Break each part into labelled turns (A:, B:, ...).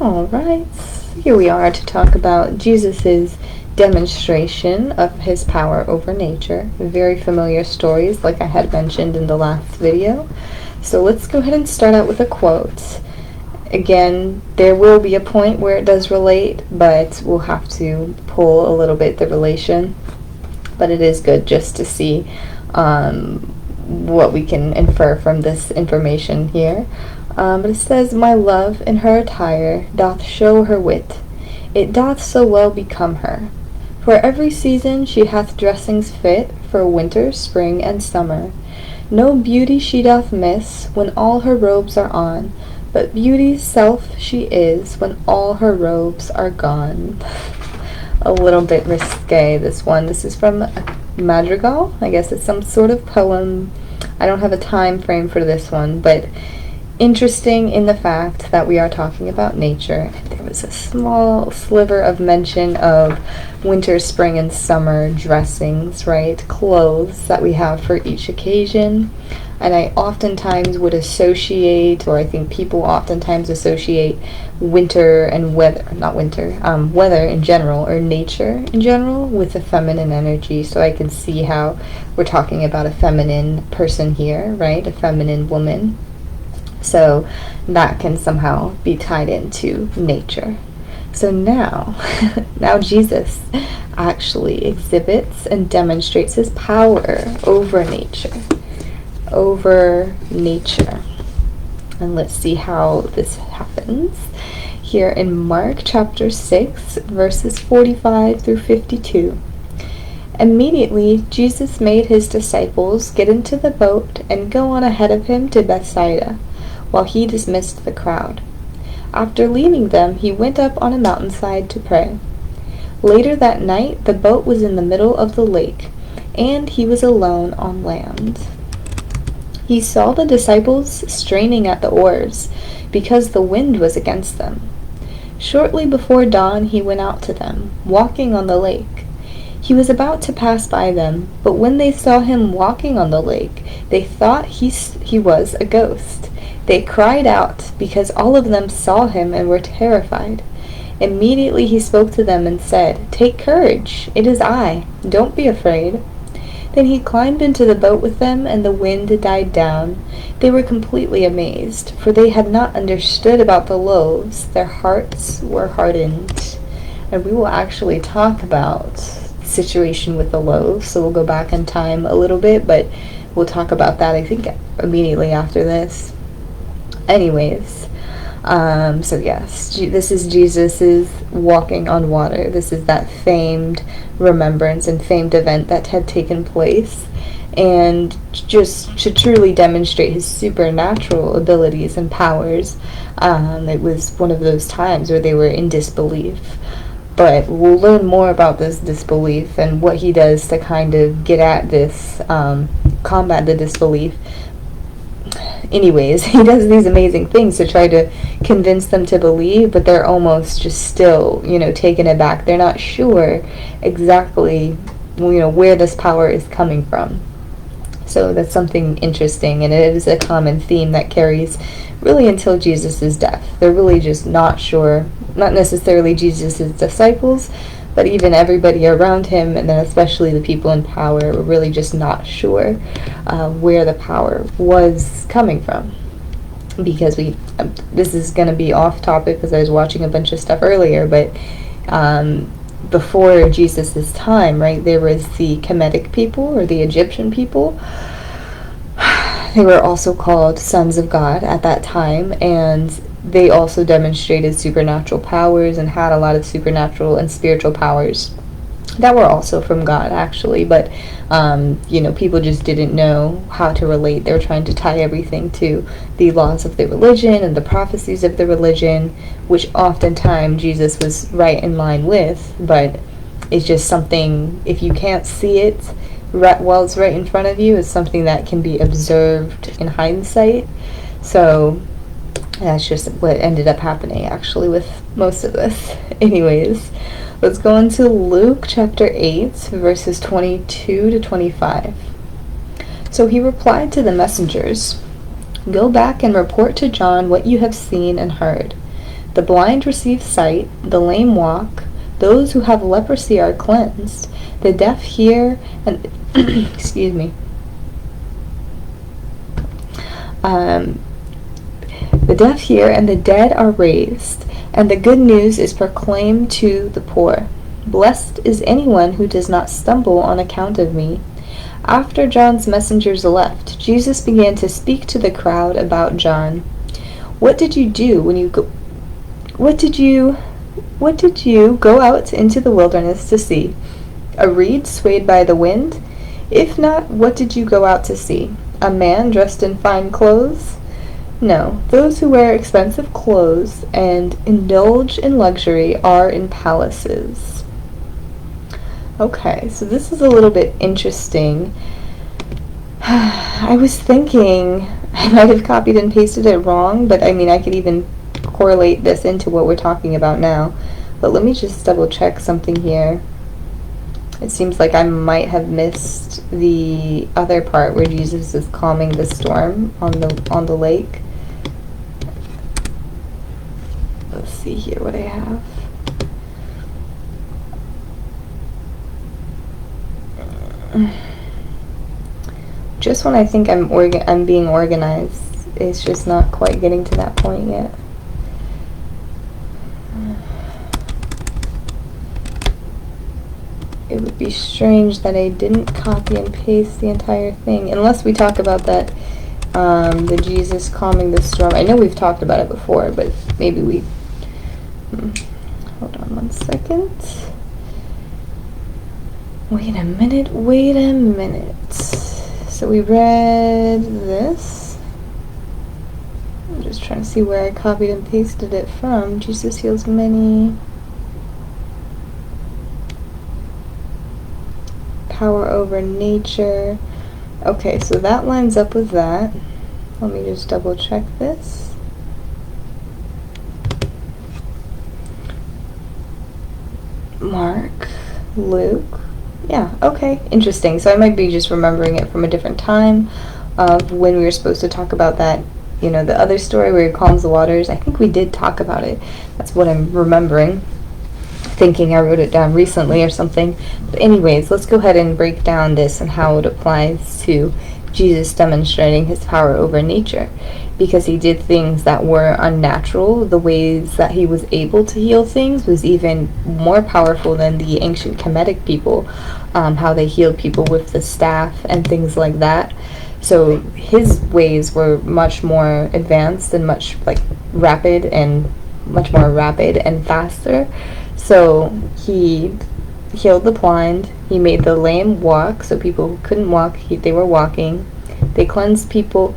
A: Alright, here we are to talk about Jesus' demonstration of his power over nature. Very familiar stories, like I had mentioned in the last video. So let's go ahead and start out with a quote. Again, there will be a point where it does relate, but we'll have to pull a little bit the relation. But it is good just to see what we can infer from this information here. But it says, "My love in her attire doth show her wit. It doth so well become her. For every season she hath dressings fit for winter, spring, and summer. No beauty she doth miss when all her robes are on, but beauty's self she is when all her robes are gone." A little bit risque, this one. This is from a madrigal. I guess it's some sort of poem. I don't have a time frame for this one, but interesting in the fact that we are talking about nature. There was a small sliver of mention of winter, spring, and summer dressings, right? Clothes that we have for each occasion. And I oftentimes would associate, or I think people oftentimes associate winter and weather, not winter, weather in general, or nature in general, with the feminine energy. So I can see how we're talking about a feminine person here, right? A feminine woman. So that can somehow be tied into nature. So now, now Jesus actually exhibits and demonstrates his power over nature. Over nature. And let's see how this happens. Here in Mark chapter 6, verses 45 through 52. "Immediately Jesus made his disciples get into the boat and go on ahead of him to Bethsaida, while he dismissed the crowd. After leaving them, he went up on a mountainside to pray. Later that night, the boat was in the middle of the lake, and he was alone on land. He saw the disciples straining at the oars, because the wind was against them. Shortly before dawn, he went out to them, walking on the lake. He was about to pass by them, but when they saw him walking on the lake, they thought he was a ghost. They cried out, because all of them saw him and were terrified. Immediately he spoke to them and said, 'Take courage, it is I, don't be afraid.' Then he climbed into the boat with them, and the wind died down. They were completely amazed, for they had not understood about the loaves. Their hearts were hardened." And we will actually talk about the situation with the loaves, so we'll go back in time a little bit, but we'll talk about that, I think, immediately after this. Anyways, so yes, this is Jesus's walking on water. This is that famed remembrance and famed event that had taken place, and just to truly demonstrate his supernatural abilities and powers, it was one of those times where they were in disbelief. But we'll learn more about this disbelief and what he does to kind of get at this, combat the disbelief. Anyways, he does these amazing things to try to convince them to believe, but they're almost just still, taken aback. They're not sure exactly, where this power is coming from. So that's something interesting, and it is a common theme that carries really until Jesus' death. They're really just not sure, not necessarily Jesus' disciples, but even everybody around him, and then especially the people in power, were really just not sure where the power was coming from. Because this is going to be off topic because I was watching a bunch of stuff earlier, but before Jesus' time, right, there was the Kemetic people, or the Egyptian people. They were also called sons of God at that time, and they also demonstrated supernatural powers and had a lot of supernatural and spiritual powers that were also from God, actually, but people just didn't know how to relate. They were trying to tie everything to the laws of the religion and the prophecies of the religion, which oftentimes Jesus was right in line with, but it's just something, if you can't see it while it's right in front of you, it's something that can be observed in hindsight. So that's just what ended up happening, actually, with most of this. Anyways, let's go into Luke chapter 8, verses 22 to 25. "So he replied to the messengers, 'Go back and report to John what you have seen and heard. The blind receive sight, the lame walk, those who have leprosy are cleansed, the deaf hear, and excuse me. The deaf hear, and the dead are raised, and the good news is proclaimed to the poor. Blessed is anyone who does not stumble on account of me. After John's messengers left, Jesus began to speak to the crowd about John. What did you do when you go? What did you go out into the wilderness to see? A reed swayed by the wind? If not, what did you go out to see? A man dressed in fine clothes? No, those who wear expensive clothes and indulge in luxury are in palaces. Okay, so this is a little bit interesting. I was thinking I might have copied and pasted it wrong, but I mean I could even correlate this into what we're talking about now. But let me just double check something here. It seems like I might have missed the other part where Jesus is calming the storm on the lake. Let's see here what I have. Just when I think I'm being organized, it's just not quite getting to that point yet. It would be strange that I didn't copy and paste the entire thing, unless we talk about that, the Jesus calming the storm. I know we've talked about it before, but maybe we... Hold on 1 second. Wait a minute. So we read this. I'm just trying to see where I copied and pasted it from. Jesus heals many. Power over nature. Okay, so that lines up with that. Let me just double check this. Mark, Luke. Yeah, okay, interesting. So I might be just remembering it from a different time of when we were supposed to talk about that, you know, the other story where he calms the waters. I think we did talk about it. That's what I'm remembering. Thinking I wrote it down recently or something. But anyways, let's go ahead and break down this and how it applies to Jesus demonstrating his power over nature. Because he did things that were unnatural, the ways that he was able to heal things was even more powerful than the ancient Kemetic people, how they healed people with the staff and things like that. So his ways were much more advanced and much more rapid and faster. So he healed the blind, he made the lame walk, so people who couldn't walk, they were walking. He cleansed people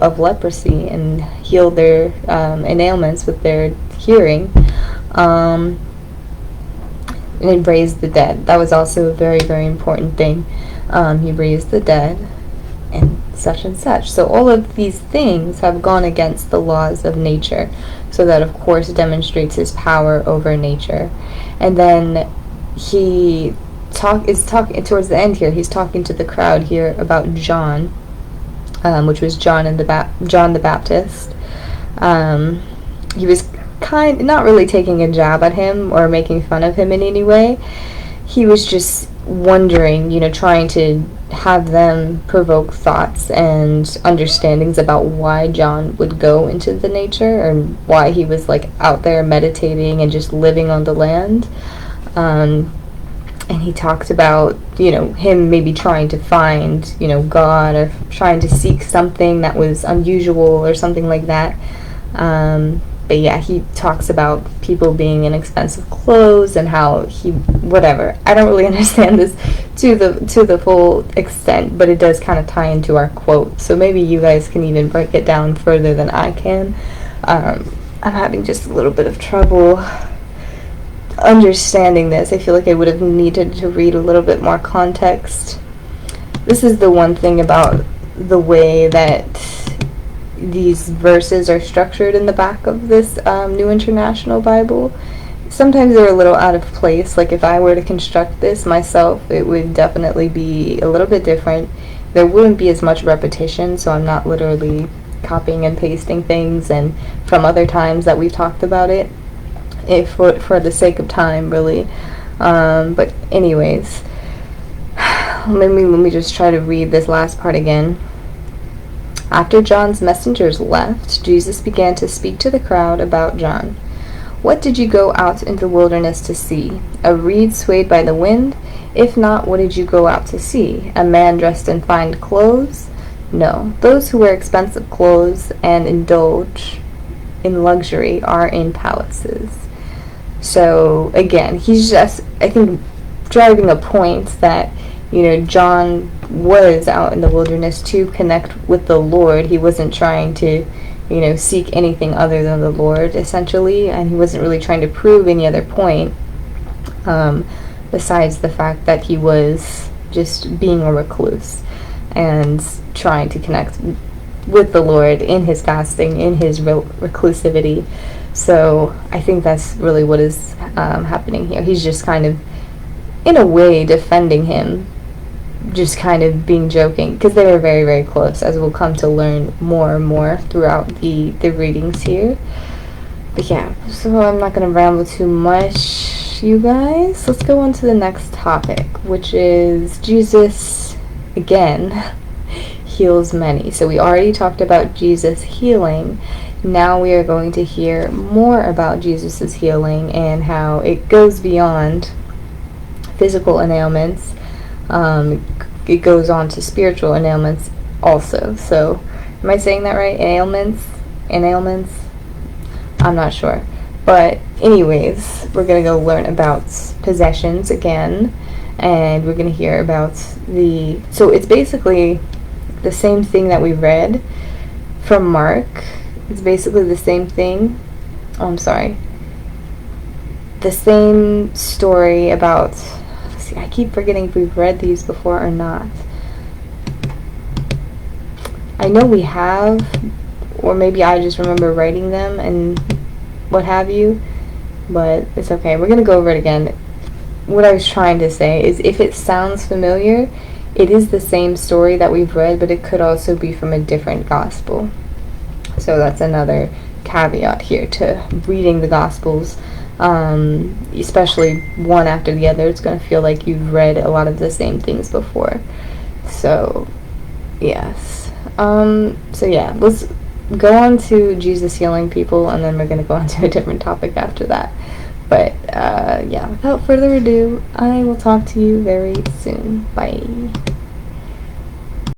A: of leprosy and healed their ailments with their hearing. And he raised the dead. That was also a very, very important thing. He raised the dead and such and such. So all of these things have gone against the laws of nature. So that, of course, demonstrates his power over nature. And then he is talking towards the end here. He's talking to the crowd here about John, which was John the Baptist. He was not really taking a jab at him or making fun of him in any way. He was just wondering, trying to have them provoke thoughts and understandings about why John would go into the nature and why he was out there meditating and just living on the land. And he talked about, him maybe trying to find, God, or trying to seek something that was unusual or something like that. But yeah, he talks about people being in expensive clothes and how whatever. I don't really understand this to the full extent, but it does kind of tie into our quote. So maybe you guys can even break it down further than I can. I'm having just a little bit of trouble understanding this. I feel like I would have needed to read a little bit more context. This is the one thing about the way that these verses are structured in the back of this New International Bible. Sometimes they're a little out of place. If I were to construct this myself, it would definitely be a little bit different. There wouldn't be as much repetition, so I'm not literally copying and pasting things and from other times that we've talked about it, if for the sake of time, really. But anyways, let me just try to read this last part again. After John's messengers left, Jesus began to speak to the crowd about John. What did you go out into the wilderness to see? A reed swayed by the wind? If not, what did you go out to see? A man dressed in fine clothes? No, those who wear expensive clothes and indulge in luxury are in palaces. So again, he's just, I think, driving a point that, John was out in the wilderness to connect with the Lord. He wasn't trying to, seek anything other than the Lord, essentially, and he wasn't really trying to prove any other point, besides the fact that he was just being a recluse and trying to connect with the Lord in his fasting, in his reclusivity. So I think that's really what is happening here. He's just kind of, in a way, defending him, just kind of being joking, because they were very, very close, as we'll come to learn more and more throughout the readings here. But yeah, so I'm not going to ramble too much, you guys. Let's go on to the next topic, which is Jesus, again, heals many. So we already talked about Jesus healing. Now we are going to hear more about Jesus' healing and how it goes beyond physical ailments. It goes on to spiritual ailments also. So, am I saying that right? Ailments? I'm not sure. But anyways, we're going to go learn about possessions again. And we're going to hear about so it's basically the same thing that we read from Mark. It's basically the same thing. Oh, I'm sorry. The same story about... See, I keep forgetting if we've read these before or not. I know we have, or maybe I just remember writing them and what have you, but it's okay. We're going to go over it again. What I was trying to say is, if it sounds familiar, it is the same story that we've read, but it could also be from a different gospel. So that's another caveat here to reading the Gospels, especially one after the other. It's going to feel like you've read a lot of the same things before. So, yes. So yeah, let's go on to Jesus healing people, and then we're going to go on to a different topic after that. But, yeah, without further ado, I will talk to you very soon. Bye.